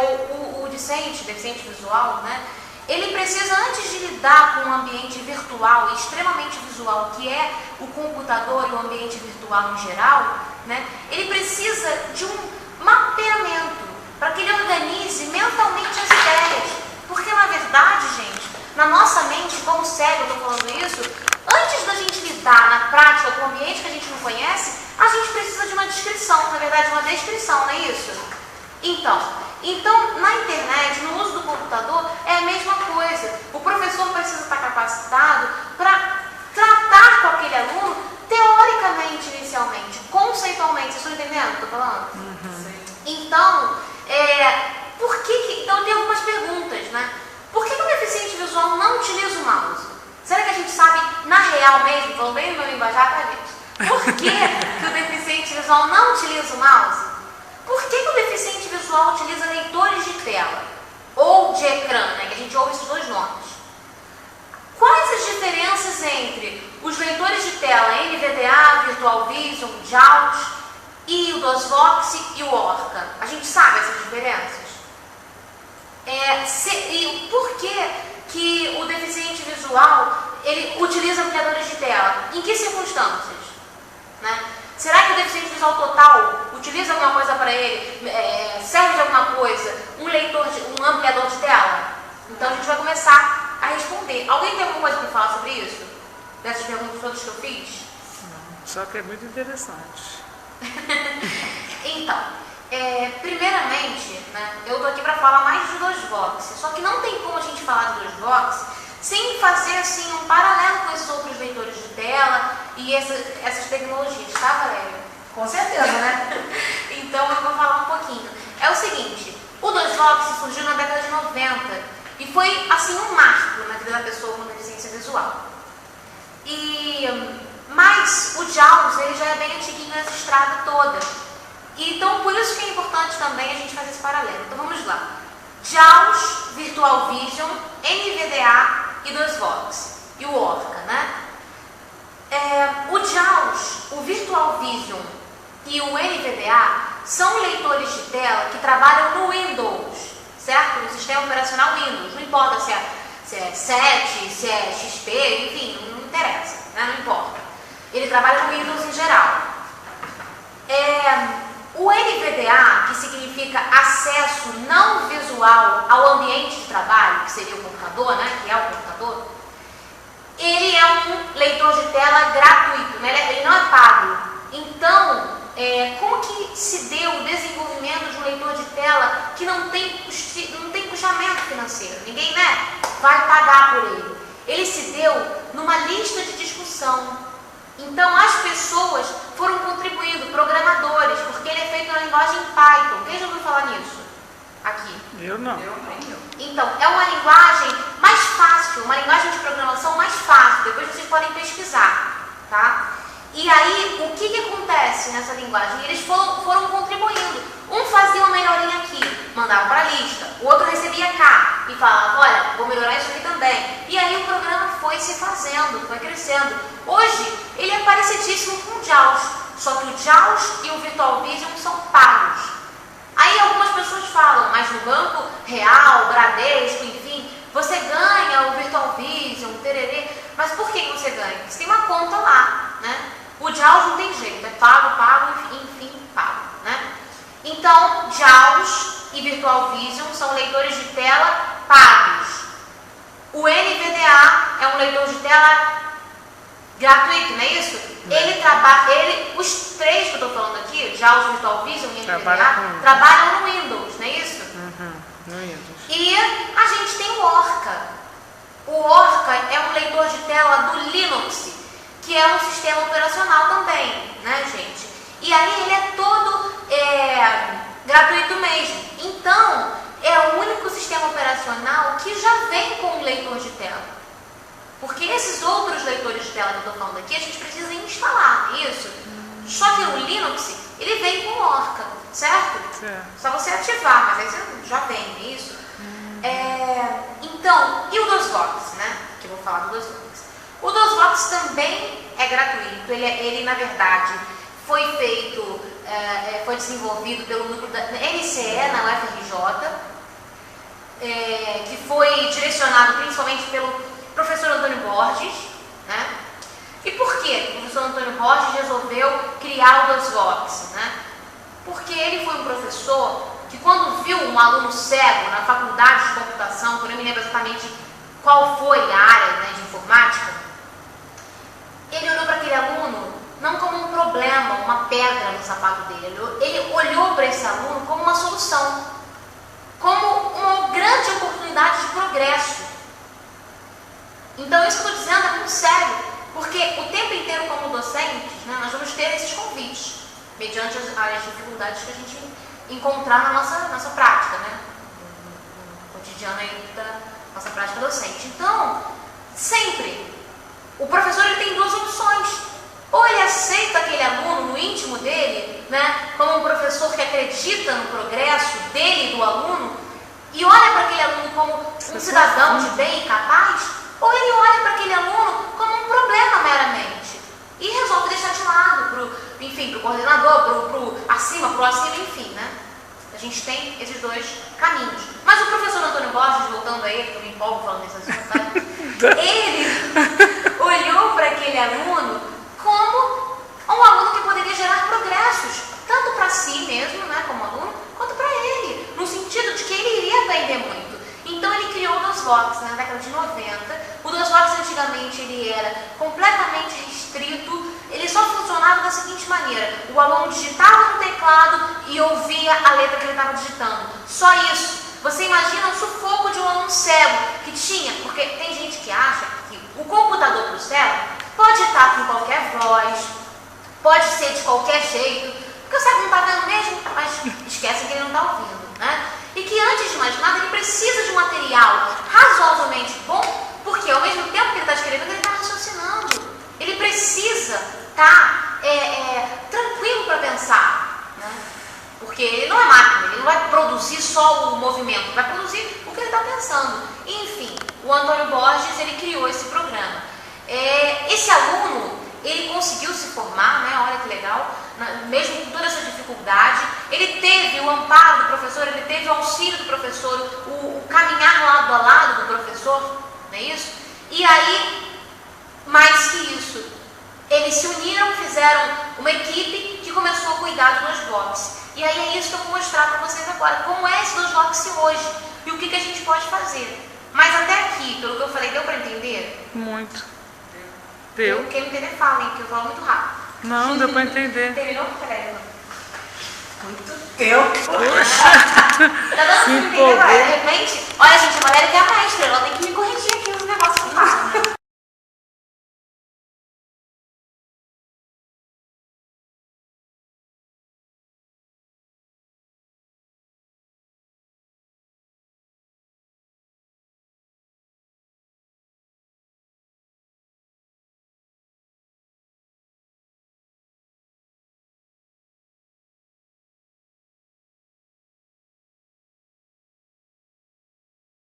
o discente, deficiente visual, né, ele precisa, antes de lidar com um ambiente virtual e extremamente visual, que é o computador e o ambiente virtual em geral, né, ele precisa de um mapeamento para que ele organize mentalmente as ideias. Porque, na verdade, gente, na nossa mente, como cego, eu estou falando isso, antes da gente lidar na prática com o ambiente que a gente não conhece, a gente precisa de uma descrição, na verdade, uma descrição, não é isso? Então, na internet, no uso do computador, é a mesma coisa. O professor precisa estar capacitado para tratar com aquele aluno teoricamente, inicialmente, conceitualmente. Vocês estão entendendo o que eu estou falando? Então, então tem algumas perguntas, né? Por que o deficiente visual não utiliza o mouse? Será que a gente sabe, na real mesmo, falando bem no meu linguajar, tá, gente? Por que o deficiente visual não utiliza o mouse? Por que o deficiente visual utiliza leitores de tela? Ou de ecrã, né? Que a gente ouve esses dois nomes. Quais as diferenças entre os leitores de tela NVDA, Virtual Vision, JAWS e o DOSVox e o Orca? A gente sabe essas diferenças? E por que o deficiente visual ele utiliza ampliadores de tela? Em que circunstâncias? Né? Será que o deficiente visual total utiliza alguma coisa para ele? Serve de alguma coisa? Um ampliador de tela? Então a gente vai começar a responder. Alguém tem alguma coisa para falar sobre isso? Dessas perguntas todas que eu fiz? Não, só que é muito interessante. Então, primeiramente, né, eu estou aqui para falar mais de DOSVox. Só que não tem como a gente falar de DOSVox sem fazer assim um paralelo com esses outros leitores de tela e essas tecnologias, tá, Valéria? Com certeza, né? Então eu vou falar um pouquinho. É o seguinte, o DOSVox surgiu na década de 90 e foi assim um marco na vida da pessoa com deficiência visual. Mas o JAWS ele já é bem antiguinho nessa estrada toda. Então por isso que é importante também a gente fazer esse paralelo. Então vamos lá. JAWS, Virtual Vision, NVDA e DOSVox. E o Orca, né? O JAWS, o Virtual Vision e o NVDA são leitores de tela que trabalham no Windows, certo? No sistema operacional Windows. Não importa se é 7, se é XP, enfim, não interessa, né? Não importa. Ele trabalha no Windows em geral. O NVDA, que significa acesso não visual ao ambiente de trabalho, que seria o computador, né? Que é o computador, ele é um leitor de tela gratuito, né? Ele não é pago. Então, como que se deu o desenvolvimento de um leitor de tela que não tem puxamento financeiro? Ninguém, né, vai pagar por ele. Ele se deu numa lista de discussão. Então, as pessoas foram contribuindo, programadores, porque ele é feito na linguagem Python. Quem já ouviu falar nisso? Aqui. Eu não. Então, é uma linguagem mais fácil, uma linguagem de programação mais fácil. Depois vocês podem pesquisar, tá? E aí, o que acontece nessa linguagem? Eles foram contribuindo. Um fazia uma melhorinha aqui, mandava para a lista. O outro recebia cá e falava, olha, vou melhorar isso aqui também. E aí o programa foi se fazendo, foi crescendo. Hoje, ele é parecidíssimo com o JAWS. Só que o JAWS e o Virtual Vision são pagos. Aí algumas pessoas falam, mas no Banco Real, Bradesco, enfim, você ganha o Virtual Vision, o tererê. Mas por que você ganha? Você tem uma conta lá, né? O JAWS não tem jeito, é pago, enfim, pago, né? Então, JAWS e Virtual Vision são leitores de tela pagos. O NVDA é um leitor de tela gratuito, não é isso? Os três que eu estou falando aqui, JAWS, Virtual Vision e NVDA, trabalham no Windows, não é isso? No Windows. E a gente tem o Orca. O Orca é um leitor de tela do Linux, que é um sistema operacional também, né, gente? E aí ele é todo gratuito mesmo. Então, é o único sistema operacional que já vem com um leitor de tela. Porque esses outros leitores de tela que eu estou falando aqui, a gente precisa instalar, isso. Só que o Linux, ele vem com Orca, certo? Só você ativar, mas aí você já vem, isso. Então, e o DOSVox, né? Que eu vou falar do DOSVox. O DOSVox também é gratuito. Ele na verdade, foi desenvolvido pelo núcleo da NCE, na UFRJ, que foi direcionado principalmente pelo professor Antônio Borges, né? E por que o professor Antônio Borges resolveu criar o DOSVOX, né? Porque ele foi um professor que, quando viu um aluno cego na faculdade de computação, que eu não me lembro exatamente qual foi a área, né, de informática, ele olhou para aquele aluno não como um problema, uma pedra no sapato dele. Ele olhou para esse aluno como uma solução, como uma grande oportunidade de progresso. Então, isso que eu estou dizendo é muito sério, porque o tempo inteiro, como docentes, né, nós vamos ter esses convites, mediante as dificuldades que a gente encontrar na nossa prática, né, no cotidiano aí da nossa prática docente. Então, sempre, o professor ele tem duas opções. Ou ele aceita aquele aluno no íntimo dele, né, como um professor que acredita no progresso dele e do aluno, e olha para aquele aluno como um cidadão de bem e capaz, ou ele olha para aquele aluno como um problema meramente e resolve deixar de lado para o coordenador, para acima, enfim, né? A gente tem esses dois caminhos. Mas o professor Antônio Borges, voltando a ele, que eu me empolgo falando desse assunto, tá? Ele olhou para aquele aluno como um aluno que poderia gerar progressos, tanto para si mesmo, né, como aluno, quanto para ele, no sentido de que ele iria aprender muito. Então ele criou o DOSVOX, né, na década de 90. O DOSVOX antigamente ele era completamente restrito, ele só funcionava da seguinte maneira: o aluno digitava no teclado e ouvia a letra que ele estava digitando. Só isso. Você imagina o sufoco de um aluno cego que tinha, porque tem gente que acha que o computador para o cego pode estar com qualquer voz, pode ser de qualquer jeito, porque o cego não está vendo mesmo, mas esquece que ele não está ouvindo, né? E que antes de mais nada ele precisa de um material razoavelmente bom, porque ao mesmo tempo que ele está escrevendo, ele está raciocinando. Ele precisa estar tranquilo para pensar, né? Porque ele não é máquina, ele não vai produzir só o movimento, vai produzir o que ele está pensando. Enfim, o Antônio Borges ele criou esse programa. Esse aluno, ele conseguiu se formar, né? Olha que legal, mesmo com toda essa dificuldade, ele teve o amparo do professor, ele teve o auxílio do professor, o caminhar lado a lado do professor, não é isso? E aí, mais que isso, eles se uniram, fizeram uma equipe que começou a cuidar do DOSVOX. E aí é isso que eu vou mostrar para vocês agora, como é esse DOSVOX hoje e o que a gente pode fazer. Mas até aqui, pelo que eu falei, deu para entender? Muito. Deu. Quem não entender, fala, hein, porque eu falo muito rápido. Não, deu para entender. Terminou? Peraí. Muito tempo. Tá dando para entender agora? De repente, olha gente, a Valéria que é a mestra, ela tem que me